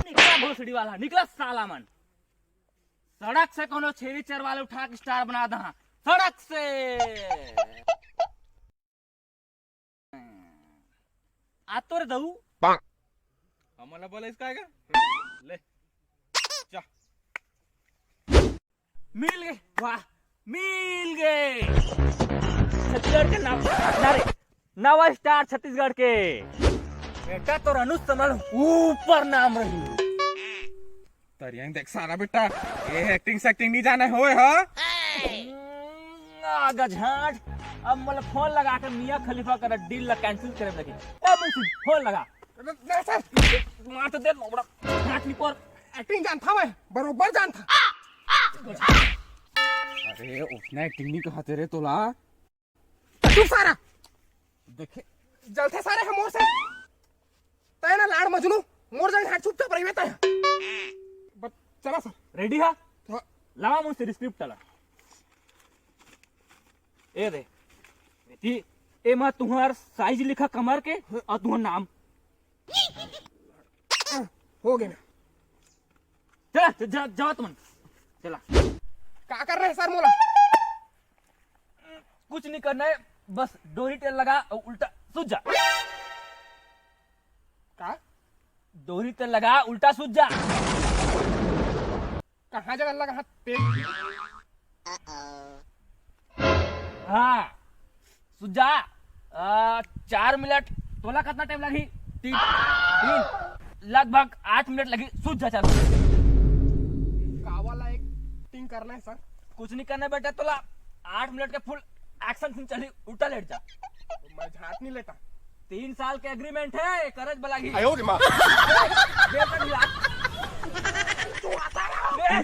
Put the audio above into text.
निकला भोसड़ी वाला, निकला साला मन। सड़क से कोनो छेरी चर वाले उठा के स्टार बना दहा, सड़क से। आ तो रे दऊ हमला बोला इसका आएगा ले जा। मिल गए, वाह मिल गए। छत्तीसगढ़ के नवा स्टार छत्तीसगढ़ के बेटा तो अनुज समल ऊपर नाम रही। तरियंग देख सारा बेटा ये एक्टिंग सेक्टिंग नहीं जाने होए हा। आगा झाट, अब मतलब फोन लगा के मियां खलीफा का डील ला कैंसिल करे लगी। ए मुंशी फोन लगा नहीं सर, मार तो दे बड़ा झाट नहीं पर एक्टिंग जानता मैं बरोबर जानता। अरे उसने एक्टिंग नहीं कहा तेरे तोला तू सारा देखे जलते सारे हम मोर से तय ना लाड़ मजनू मोर जान हाथ चुपचाप रही बेटा। चला सर रेडी है लवा मुझसे स्क्रिप्ट चला ए दे बेटी ए मा तुम्हार साइज लिखा कमर के और तुम्हार नाम हो गया ना। चला जाओ तुम चला। क्या कर रहे हैं सर मोला? कुछ नहीं करना है, बस डोरी टेल लगा और उल्टा सूझ जा। क्या डोरी टेल लगा उल्टा सूझ जा। कहाँ जगह लगा हाथ तेल? हाँ सूझ जा। 4 मिनट तोला कितना टाइम लगी? 3 लगभग 8 मिनट लगी। सूझ जा। चल वाला एक टिंग करना है सर। कुछ नहीं करना बेटा, तोला 8 मिनट के फुल एक्शन सीन चली, उल्टा लेट जा। तो मैं झाट नहीं लेता। 3 साल के एग्रीमेंट है, करज बलागी। आयो रे माँ। तू आता है।